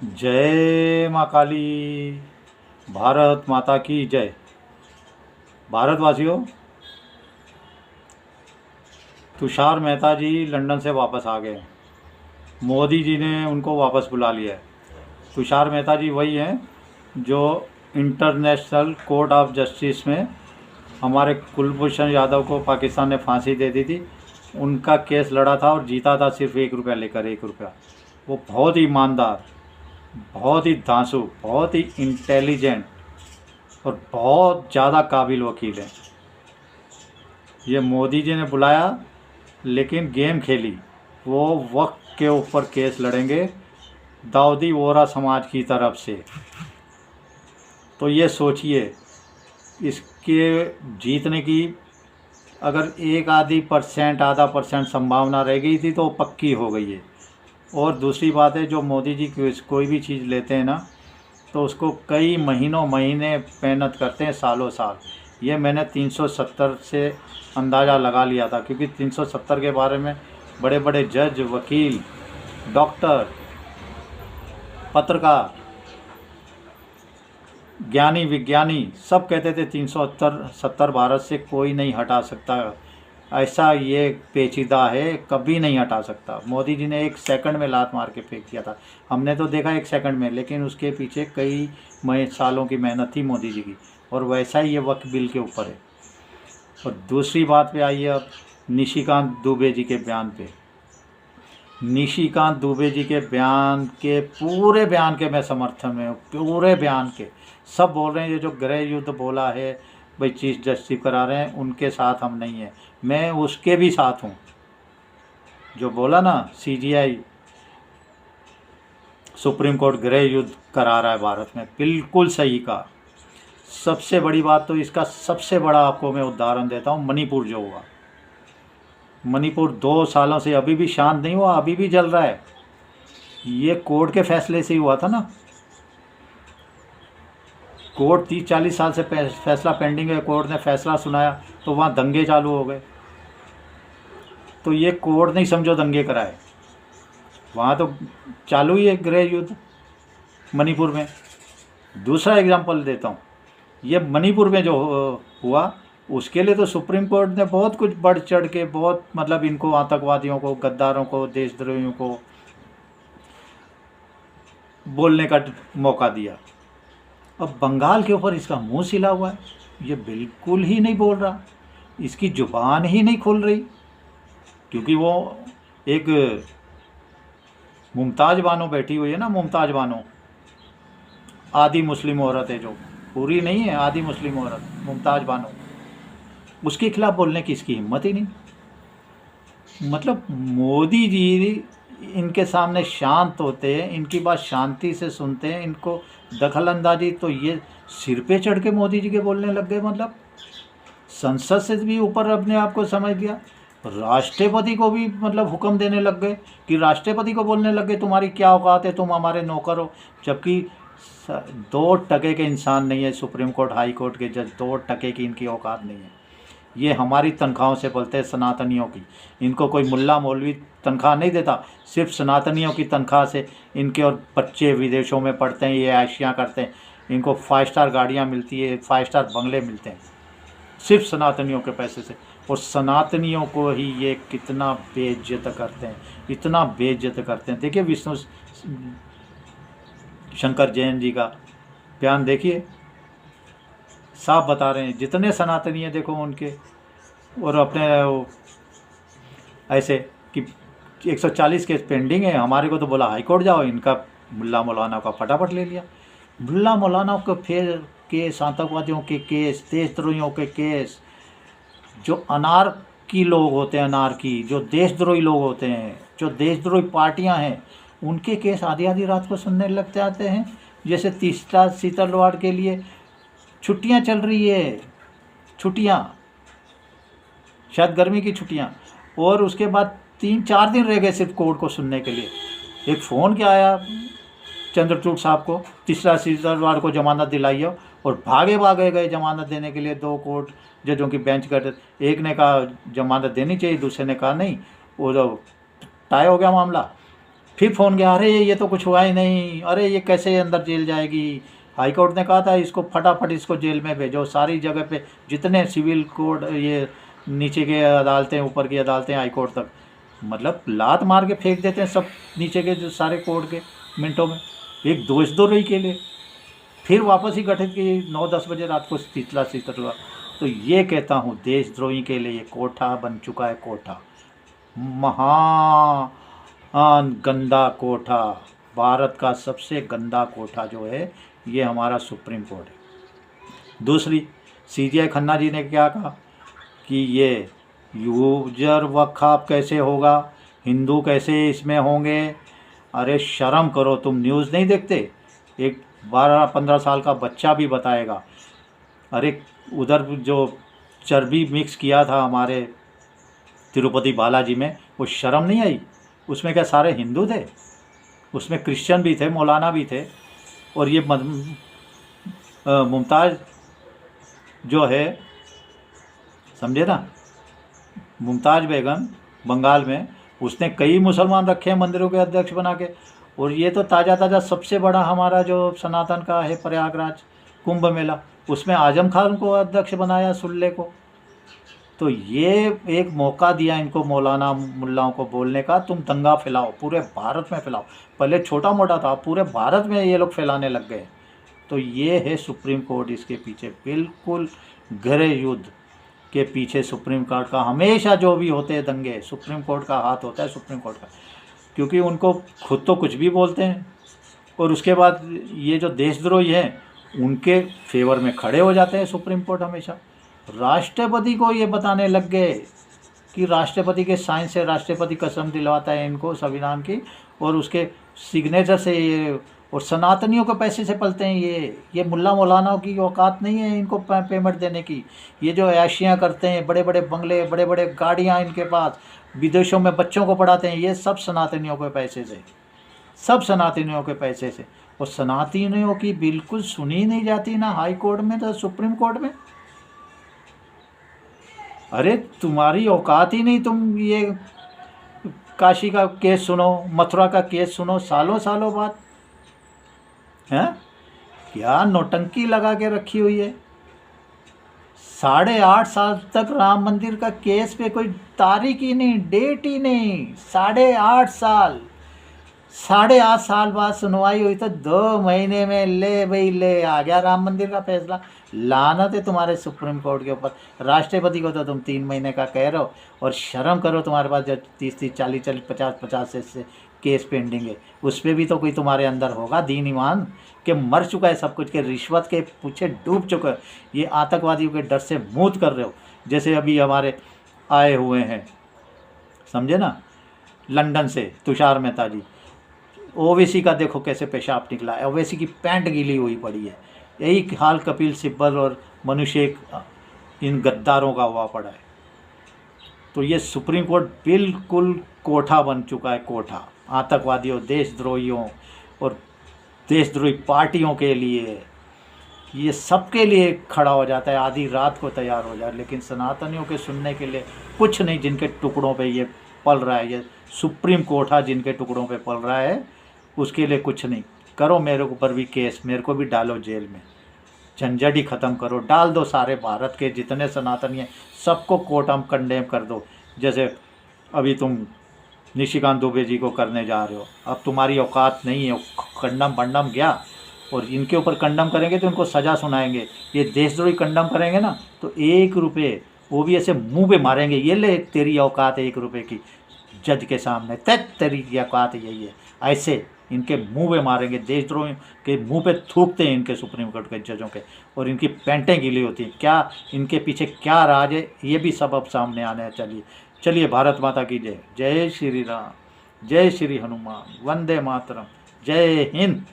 जय माँ काली। भारत माता की जय। भारतवासियों, तुषार मेहता जी लंदन से वापस आ गए। मोदी जी ने उनको वापस बुला लिया है। तुषार मेहता जी वही हैं जो इंटरनेशनल कोर्ट ऑफ जस्टिस में हमारे कुलभूषण यादव को पाकिस्तान ने फांसी दे दी थी। उनका केस लड़ा था और जीता था सिर्फ 1 रुपया लेकर, 1 रुपया। वो बहुत ही ईमानदार, बहुत ही धांसू, बहुत ही इंटेलिजेंट और बहुत ज़्यादा काबिल वकील हैं। ये मोदी जी ने बुलाया लेकिन गेम खेली। वो वक्त के ऊपर केस लड़ेंगे दाऊदी वोहरा समाज की तरफ से। तो ये सोचिए, इसके जीतने की अगर आधा परसेंट संभावना रह गई थी तो वो पक्की हो गई है। और दूसरी बात है, जो मोदी जी कोई भी चीज़ लेते हैं ना तो उसको कई महीने मेहनत करते हैं, सालों साल। ये मैंने 370 से अंदाज़ा लगा लिया था, क्योंकि 370 के बारे में बड़े बड़े जज, वकील, डॉक्टर, पत्रकार, ज्ञानी, विज्ञानी सब कहते थे 370 भारत से कोई नहीं हटा सकता। ऐसा ये पेचीदा है, कभी नहीं हटा सकता। मोदी जी ने 1 सेकंड में लात मार के फेंक दिया था। हमने तो देखा 1 सेकंड में, लेकिन उसके पीछे कई सालों की मेहनत थी मोदी जी की। और वैसा ही ये वक्त बिल के ऊपर है। और दूसरी बात पे आइए अब निशिकांत दुबे जी के बयान पे। निशिकांत दुबे जी के बयान के, पूरे बयान के मैं समर्थन में हूँ, पूरे बयान के। सब बोल रहे हैं ये जो गृह युद्ध बोला है भाई चीफ जस्टिस करा रहे हैं, उनके साथ हम नहीं हैं। मैं उसके भी साथ हूँ। जो बोला ना सीजीआई, सुप्रीम कोर्ट गृह युद्ध करा रहा है भारत में, बिल्कुल सही कहा। सबसे बड़ी बात तो इसका सबसे बड़ा आपको मैं उदाहरण देता हूँ, मणिपुर जो हुआ। मणिपुर 2 सालों से अभी भी शांत नहीं हुआ, अभी भी जल रहा है। ये कोर्ट के फैसले से ही हुआ था ना। कोर्ट 30-40 साल से फैसला पेंडिंग है, कोर्ट ने फैसला सुनाया तो वहाँ दंगे चालू हो गए। तो ये कोर्ट नहीं समझो दंगे कराए, वहाँ तो चालू ही है गृह युद्ध मणिपुर में। दूसरा एग्जांपल देता हूँ, ये मणिपुर में जो हुआ उसके लिए तो सुप्रीम कोर्ट ने बहुत कुछ बढ़ चढ़ के, बहुत मतलब इनको, आतंकवादियों को, गद्दारों को, देशद्रोहियों को बोलने का मौका दिया। अब बंगाल के ऊपर इसका मुंह सिला हुआ है, ये बिल्कुल ही नहीं बोल रहा, इसकी जुबान ही नहीं खुल रही। क्योंकि वो एक मुमताज़ बानो बैठी हुई है ना, मुमताज़ बानो, आदि मुस्लिम औरत है, जो पूरी नहीं है, आदि मुस्लिम औरत मुमताज़ बानो, उसके खिलाफ बोलने की इसकी हिम्मत ही नहीं। मतलब मोदी जी इनके सामने शांत होते हैं, इनकी बात शांति से सुनते हैं, इनको दखल अंदाजी, तो ये सिर पे चढ़ के मोदी जी के बोलने लग गए। मतलब संसद से भी ऊपर अपने आप को समझ दिया, राष्ट्रपति को भी मतलब हुक्म देने लग गए, कि राष्ट्रपति को बोलने लग गए तुम्हारी क्या औकात है, तुम हमारे नौकर हो। जबकि 2% के इंसान नहीं है सुप्रीम कोर्ट, हाई कोर्ट के जज, 2% की इनकी औकात नहीं है। ये हमारी तनख्वाहों से बोलते हैं, सनातनियों की। इनको कोई मुल्ला मौलवी तनख्वाह नहीं देता, सिर्फ सनातनियों की तनख्वाह से इनके और बच्चे विदेशों में पढ़ते हैं, ये ऐशियाँ करते हैं, इनको 5 स्टार गाड़ियाँ मिलती है, 5 स्टार बंगले मिलते हैं, सिर्फ सनातनियों के पैसे से। और सनातनियों को ही ये कितना बेइज्जत करते हैं, इतना बेइज्जत करते हैं। देखिए विष्णु शंकर जैन जी का बयान देखिए, साफ बता रहे हैं जितने सनातनी हैं देखो उनके, और अपने ऐसे कि 140 केस पेंडिंग है, हमारे को तो बोला हाई कोर्ट जाओ, इनका मुल्ला मौलाना का फटाफट ले लिया। मुल्ला मौलाना को फिर केस, आतंकवादियों के केस, देशद्रोहियों के केस, जो अनारकी लोग होते हैं, अनारकी जो देशद्रोही लोग होते हैं, जो देशद्रोही पार्टियां हैं, उनके केस आधी आधी रात को सुनने लग जाते हैं। जैसे तीसरा सीतलवाड़ के लिए छुट्टियां चल रही है, छुट्टियां, शायद गर्मी की छुट्टियां, और उसके बाद 3-4 दिन रह गए सिर्फ कोर्ट को सुनने के लिए। एक फ़ोन क्या आया चंद्रचूड़ साहब को, तीसरा सीतलवाड़ को जमानत दिलाई हो, और भागे भागे गए जमानत देने के लिए 2 कोर्ट जजों की बेंच कर। एक ने कहा जमानत देनी चाहिए, दूसरे ने कहा नहीं, वो तो टाई हो गया मामला। फिर फ़ोन गया, अरे ये तो कुछ हुआ ही नहीं, अरे ये कैसे अंदर जेल जाएगी। हाई कोर्ट ने कहा था इसको फटाफट इसको जेल में भेजो, सारी जगह पे जितने सिविल कोर्ट, ये नीचे के अदालतें, ऊपर की अदालतें, हाई कोर्ट तक, मतलब लात मार के फेंक देते हैं सब नीचे के जो सारे कोर्ट के मिनटों में, एक देशद्रोही के लिए। फिर वापस ही गठित की 9-10 बजे रात को शीतला हुआ। तो ये कहता हूँ देशद्रोही के लिए ये कोठा बन चुका है, कोठा महा गंदा कोठा, भारत का सबसे गंदा कोठा जो है ये हमारा सुप्रीम कोर्ट है। दूसरी, CGI खन्ना जी ने क्या कहा कि ये यूजर वक़ाफ़ कैसे होगा, हिंदू कैसे इसमें होंगे। अरे शर्म करो, तुम न्यूज़ नहीं देखते? एक 12-15 साल का बच्चा भी बताएगा। अरे उधर जो चर्बी मिक्स किया था हमारे तिरुपति बालाजी में, वो शर्म नहीं आई? उसमें क्या सारे हिंदू थे? उसमें क्रिश्चियन भी थे, मौलाना भी थे। और ये मुमताज़ जो है, समझे ना, मुमताज़ बेगम बंगाल में, उसने कई मुसलमान रखे हैं मंदिरों के अध्यक्ष बना के। और ये तो ताज़ा सबसे बड़ा हमारा जो सनातन का है प्रयागराज कुंभ मेला, उसमें आजम खान को अध्यक्ष बनाया, सुल्ले को। तो ये एक मौका दिया इनको मौलाना मुल्लाओं को बोलने का, तुम दंगा फैलाओ, पूरे भारत में फैलाओ। पहले छोटा मोटा था, पूरे भारत में ये लोग फैलाने लग गए। तो ये है सुप्रीम कोर्ट, इसके पीछे बिल्कुल गहरे युद्ध के पीछे सुप्रीम कोर्ट का हमेशा जो भी होते हैं दंगे, सुप्रीम कोर्ट का हाथ होता है, सुप्रीम कोर्ट का। क्योंकि उनको खुद तो कुछ भी बोलते हैं और उसके बाद ये जो देशद्रोही हैं उनके फेवर में खड़े हो जाते हैं सुप्रीम कोर्ट हमेशा। राष्ट्रपति को ये बताने लग गए कि राष्ट्रपति के साइन से राष्ट्रपति कसम दिलवाता है इनको संविधान की, और उसके सिग्नेचर से ये, और सनातनियों के पैसे से पलते हैं ये मुल्ला मौलानाओं की औकात नहीं है इनको पेमेंट देने की। ये जो ऐशियाँ करते हैं, बड़े बड़े बंगले, बड़े बड़े गाड़ियाँ इनके पास, विदेशों में बच्चों को पढ़ाते हैं, ये सब सनातनियों के पैसे से, सब सनातनियों के पैसे से। और सनातनियों की बिल्कुल सुनी नहीं जाती ना हाई कोर्ट में, तो सुप्रीम कोर्ट में। अरे तुम्हारी औकात ही नहीं, तुम ये काशी का केस सुनो, मथुरा का केस सुनो, सालों सालों बाद हैं, क्या नौटंकी लगा के रखी हुई है। 8.5 साल तक राम मंदिर का केस पे कोई तारीख ही नहीं, डेट ही नहीं। 8.5 साल, 8.5 साल बाद सुनवाई हुई तो 2 महीने में ले भाई ले आ गया राम मंदिर का फैसला। लानत है तुम्हारे सुप्रीम कोर्ट के ऊपर। राष्ट्रपति को तो तुम 3 महीने का कह रहे हो, और शर्म करो, तुम्हारे पास जो 30-30, 40-40, 50-50 से केस पेंडिंग है, उस पर भी तो कोई तुम्हारे अंदर होगा दीन ईमान के मर चुका है सब कुछ, के रिश्वत के पीछे डूब चुका है। ये आतंकवादियों के डर से मूत कर रहे हो। जैसे अभी हमारे आए हुए हैं, समझे ना, लंदन से तुषार मेहता जी, ओवैसी का देखो कैसे पेशाब निकला है, ओवैसी की पैंट गीली हुई पड़ी है। यही हाल कपिल सिब्बल और मनु शेख, इन गद्दारों का हुआ पड़ा है। तो ये सुप्रीम कोर्ट बिल्कुल कोठा बन चुका है, कोठा आतंकवादियों, देशद्रोहियों और देशद्रोही पार्टियों के लिए, ये सबके लिए खड़ा हो जाता है, आधी रात को तैयार हो जाए। लेकिन सनातनियों के सुनने के लिए कुछ नहीं, जिनके टुकड़ों पे ये पल रहा है, ये सुप्रीम कोठा जिनके टुकड़ों पे पल रहा है, उसके लिए कुछ नहीं। करो मेरे ऊपर भी केस, मेरे को भी डालो जेल में, झंझट ही ख़त्म करो, डाल दो सारे भारत के जितने सनातनी हैं सबको कोर्ट कंडेम कर दो। जैसे अभी तुम निशिकांत दुबे जी को करने जा रहे हो, अब तुम्हारी औकात नहीं है, कंडम बंडम गया, और इनके ऊपर कंडम करेंगे तो इनको सज़ा सुनाएंगे। ये देशद्रोही कंडम करेंगे ना तो 1 रुपये वो भी ऐसे मुंह पे मारेंगे, ये ले तेरी औकात है 1 रुपये की, जज के सामने, तेरी औकात यही है, ऐसे इनके मुंह पे मारेंगे। देशद्रोही के मुंह पे थूकते हैं इनके सुप्रीम कोर्ट के जजों के, और इनकी पैंटें गीली होती हैं। क्या इनके पीछे क्या राज है, ये भी सब अब सामने आने हैं। चलिए भारत माता की जय। जय श्री राम, जय श्री हनुमान, वंदे मातरम, जय हिंद।